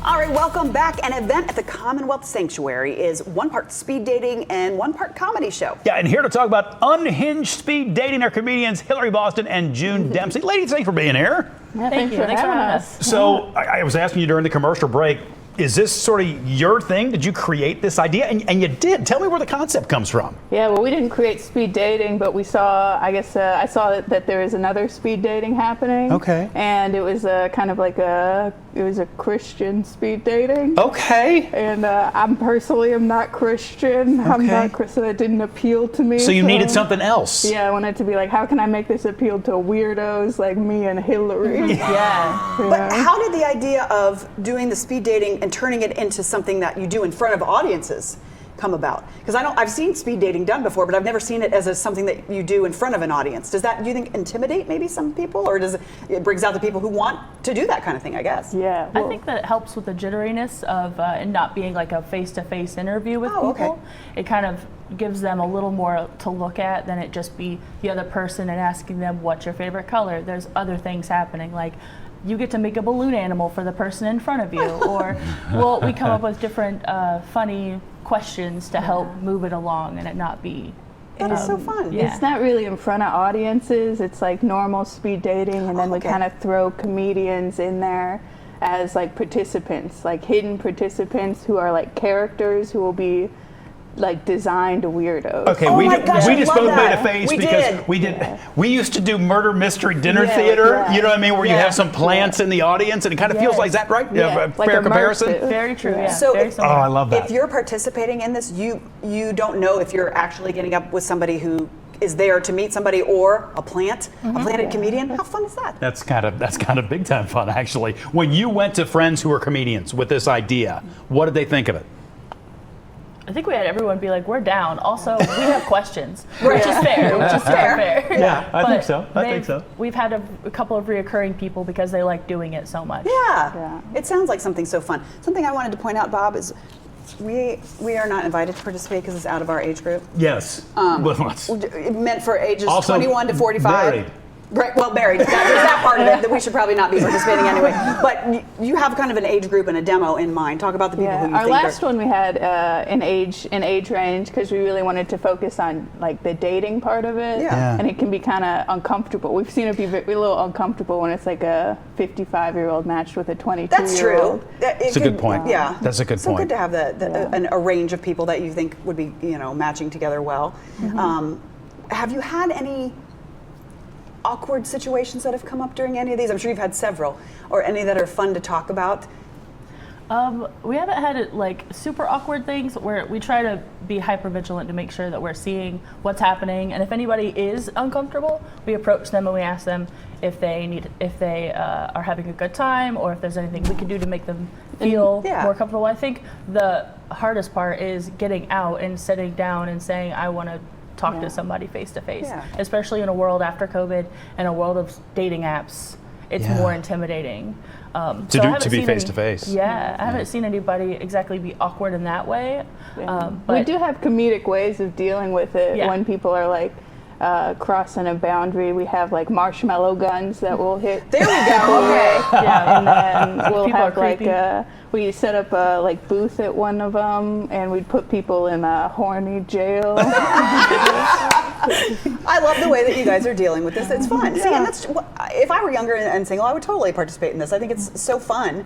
All right, welcome back. An event at the Commonwealth Sanctuary is one part speed dating and one part comedy show. Yeah, and here to talk about Unhinged Speed Dating are comedians Hillary Boston and June Dempsey. Ladies, thanks for being here. Yeah, thanks for having us. So I was asking you during the commercial break, is this sort of your thing? Did you create this idea? And you did. Tell me where the concept comes from. Yeah, well, we didn't create speed dating, but we saw, I saw that there is another speed dating happening. Okay. And it was kind of like it was a Christian speed dating. Okay. And I'm personally am not Christian. Okay. I'm not Christian. That didn't appeal to me. So you needed something else. Yeah, I wanted to be like, how can I make this appeal to weirdos like me and Hillary? Yeah. But how did the idea of doing the speed dating and turning it into something that you do in front of audiences come about? Because I've seen speed dating done before, but I've never seen it as something that you do in front of an audience. Does that, do you think, intimidate maybe some people, or does it brings out the people who want to do that kind of thing, I guess? Yeah. Well, I think that it helps with the jitteriness of not being like a face-to-face interview with people. Okay. It kind of gives them a little more to look at than it just be the other person and asking them what's your favorite color. There's other things happening, like you get to make a balloon animal for the person in front of you, or we come up with different funny questions to help move it along and it not be. That is so fun. Yeah. It's not really in front of audiences. It's like normal speed dating, and then we kind of throw comedians in there as like participants, like hidden participants who are like characters who will be like designed weirdos. Okay, Oh we my gosh, I just love both made that. a face We because did. we used to do murder mystery dinner Yeah, theater. yeah. You know what I mean, where you Yeah. have some plants in the audience, and it kind of feels like, is that right? Yeah, like Fair comparison. immersive. Very true. Yeah. So very if- similar. Oh, I love that. If you're participating in this, you don't know if you're actually getting up with somebody who is there to meet somebody or a planted comedian. How fun is that? That's kind of big time fun, actually. When you went to friends who are comedians with this idea, what did they think of it? I think we had everyone be like, we're down. Also, we have questions, which is fair. Which is fair. Yeah, I think so. I But think so. We've had a couple of reoccurring people because they like doing it so much. Yeah. It sounds like something so fun. Something I wanted to point out, Bob, is we are not invited to participate because it's out of our age group. Yes. Meant for ages Also 21 to 45. married. Right, well, married. There's that part of it that we should probably not be participating anyway. But you have kind of an age group and a demo in mind. Talk about the people who you our think last are... one we had an age range because we really wanted to focus on like the dating part of it. Yeah. And it can be kind of uncomfortable. We've seen it be a little uncomfortable when it's like a 55-year-old matched with a 22-year-old. That's true. That's a good point. Yeah. That's a good so point. good to have a range of people that you think would be, matching together well. Have you had any awkward situations that have come up during any of these? I'm sure you've had several, or any that are fun to talk about. We haven't had like super awkward things where we try to be hyper vigilant to make sure that we're seeing what's happening, and if anybody is uncomfortable, we approach them and we ask them if they are having a good time, or if there's anything we can do to make them feel more comfortable. I think the hardest part is getting out and sitting down and saying, I want to talk to somebody face to face, especially in a world after COVID and a world of dating apps. It's more intimidating. To be face to face. Yeah, I haven't seen anybody exactly be awkward in that way. But we do have comedic ways of dealing with it when people are like crossing a boundary. We have like marshmallow guns that will hit. There we go. Okay. Yeah, and then we'll People have are like creepy. we set up a like booth at one of them, and we'd put people in a horny jail. I love the way that you guys are dealing with this. It's fun. See, and that's if I were younger and single, I would totally participate in this. I think it's so fun.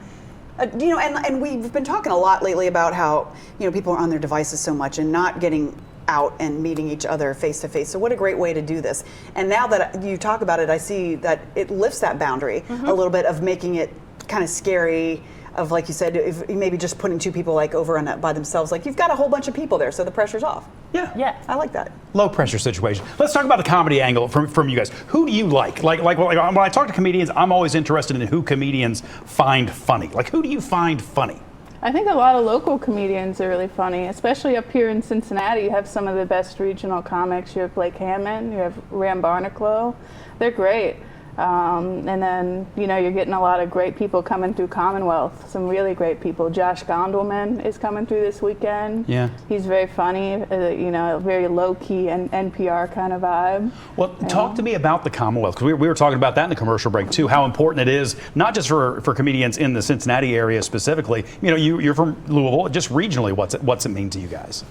And we've been talking a lot lately about how people are on their devices so much and not getting out and meeting each other face to face. So what a great way to do this. And now that you talk about it, I see that it lifts that boundary a little bit of making it kind of scary. Of, like you said, if maybe just putting two people like over on by themselves, like you've got a whole bunch of people there, so the pressure's off. yeah, I like that. Low pressure situation. Let's talk about the comedy angle from you guys. Who do you like? Like when I talk to comedians, I'm always interested in who comedians find funny. Like, who do you find funny? I think a lot of local comedians are really funny, especially up here in Cincinnati. You have some of the best regional comics. You have Blake Hammond, you have Ram Barnacle. They're great. And then, you know, you're getting a lot of great people coming through Commonwealth, some really great people. Josh Gondelman is coming through this weekend. Yeah. He's very funny, you know, very low-key and NPR kind of vibe. Well, talk to me about the Commonwealth, because we were talking about that in the commercial break too, how important it is, not just for comedians in the Cincinnati area specifically. You know, you're from Louisville, just regionally, what's it mean to you guys?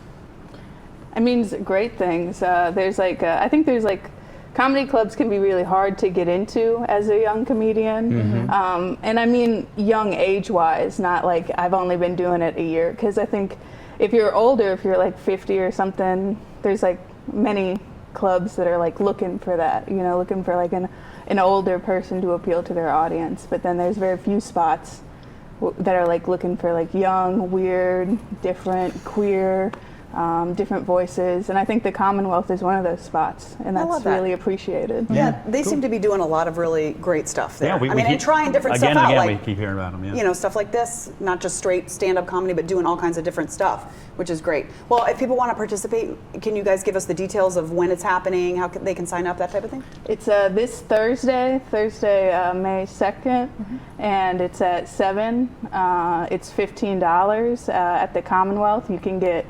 It means great things. There's like, I think there's like, comedy clubs can be really hard to get into as a young comedian. And I mean young age-wise, not like I've only been doing it a year. Because I think if you're older, if you're like 50 or something, there's like many clubs that are like looking for that, you know, looking for like an older person to appeal to their audience. But then there's very few spots that are like looking for like young, weird, different, queer, different voices, and I think the Commonwealth is one of those spots, and that's really appreciated. Yeah, they seem to be doing a lot of really great stuff there. Yeah, I mean, and trying different stuff out. Again, like, we keep hearing about them. Yeah. You know, stuff like this, not just straight stand-up comedy, but doing all kinds of different stuff, which is great. Well, if people want to participate, can you guys give us the details of when it's happening, how they can sign up, that type of thing? It's this Thursday, May 2nd, and it's at 7. It's $15 at the Commonwealth. You can get.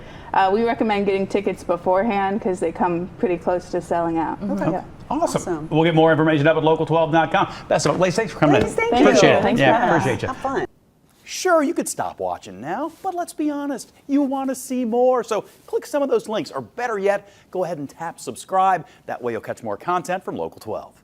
We recommend getting tickets beforehand because they come pretty close to selling out. Okay. Yeah. Awesome. We'll get more information up at local12.com. Best of luck. Lacey, thanks for coming in. Thank you. Appreciate it. Thanks for Yeah, having us. appreciate you. Have fun. Sure, you could stop watching now, but let's be honest, you want to see more. So click some of those links, or better yet, go ahead and tap subscribe. That way you'll catch more content from Local 12.